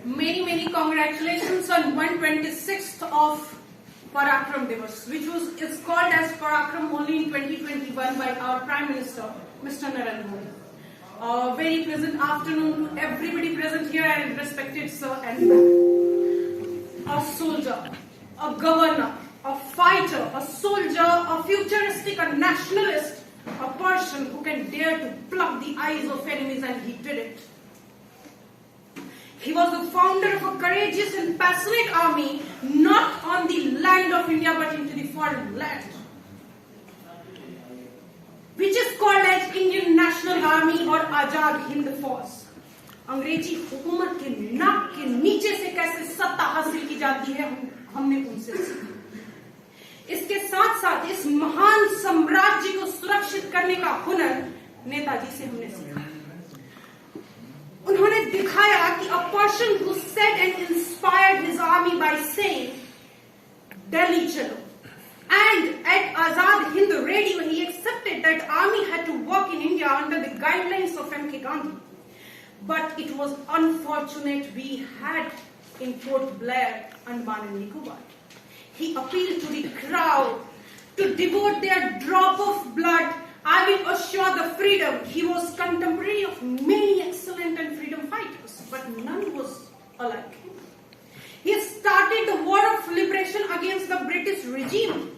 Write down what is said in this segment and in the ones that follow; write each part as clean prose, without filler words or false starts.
Many congratulations on 126th of Parakram Divas, which is called as Parakram only in 2021 by our Prime Minister, Mr. Narendra Modi. Very pleasant afternoon to everybody present here and respected sir and ma'am. A soldier, a governor, a fighter, a soldier, a futuristic, a nationalist, a person who can dare to pluck the eyes of enemies, and he did it. He was the founder of a courageous and passionate army, not on the land of India but into the foreign land, which is called as Indian National Army or Azad Hind Force. अंग्रेजी हुकूमत के नाक के नीचे से कैसे सत्ता हासिल की जाती है, हमने उनसे सीखा। इसके साथ साथ इस महान साम्राज्य को सुरक्षित करने का हुनर नेताजी से हमने सीखा। उन्होंने दिखाया कि a person who said and inspired his army by saying Delhi chalo, and at Azad Hind Radio he accepted that army had to work in India under the guidelines of M.K. Gandhi. But it was unfortunate we had in Port Blair, Andaman and Nicobar. He appealed to the crowd to devote their drop of blood. I will assure the freedom. He was contemporary of many excellent and freedom fighters, but none was alike him. He started the war of liberation against the British regime.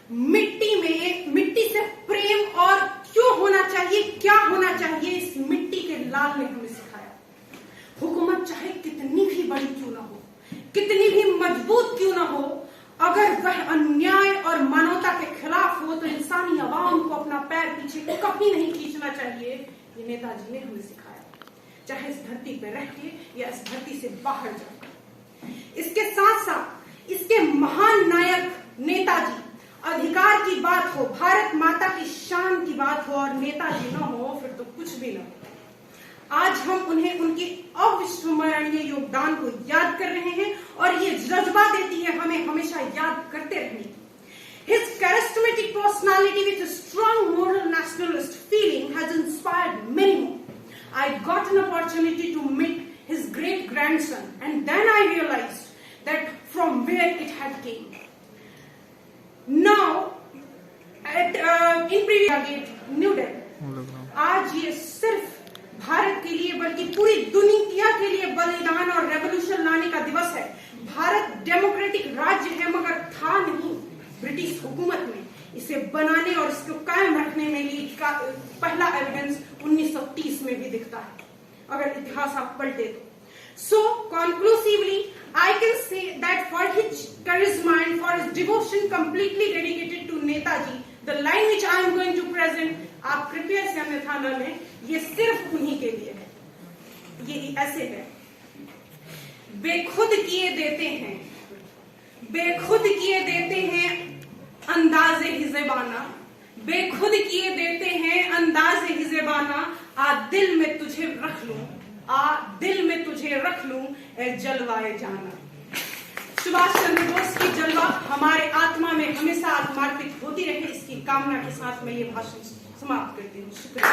मिट्टी से प्रेम और क्यों होना चाहिए, क्या होना चाहिए, इस मिट्टी के लाल ने हमें सिखाया। हुकूमत चाहे कितनी भी बड़ी क्यों ना हो, कितनी भी मजबूत क्यों ना हो, अगर वह अन्याय और मानवता के खिलाफ हो तो इंसानी आवाम को अपना पैर पीछे कभी नहीं खींचना चाहिए। ये नेताजी ने हमें सिखाया, चाहे इस धरती पर रह के या इस धरती से बाहर जाकर। इसके साथ साथ इसके महान नायक नेताजी, अधिकार की बात हो, भारत माता की शान की बात हो और नेताजी न हो फिर तो कुछ भी न हो। आज हम उन्हें उनके अविस्मरणीय योगदान को याद कर रहे हैं और ये जज्बा देती है हमें हमेशा याद करते रहने की। His charismatic personality with a strong moral nationalist feeling has inspired many more. I got an opportunity to meet his great grandson and then I realized that from where it had came. Now at in previous gate New Delhi, आज ये सिर्फ भारत के लिए बल्कि पूरी दुनिया के लिए बलिदान और रेवोल्यूशन लाने का दिवस है। भारत डेमोक्रेटिक राज्य है मगर था नहीं ब्रिटिश हुकूमत में। इसे बनाने और इसको कायम रखने में लिए का पहला एविडेंस 1930 में भी दिखता है, अगर इतिहास आप पलटे तो। So conclusively, I can say that for his charisma and for his devotion completely dedicated to Netaji, the line which I am going to present, आप कृपया से अन्यथा न लें, ये सिर्फ उन्हीं के लिए है। ये ऐसे है, बेखुद किए देते हैं, बेखुद किए देते हैं अंदाज़े हिज़बाना, बेखुद किए देते हैं अंदाज़े हिज़बाना, आ दिल में तुझे रख लूं, आ दिल में तुझे रख लूं ए जलवाए जाना। सुभाष चंद्र बोस की जलवा हमारे आत्मा में हमेशा आत्मार्पित होती रहे, इसकी कामना के साथ मैं ये भाषण समाप्त करती हूँ। शुक्रिया।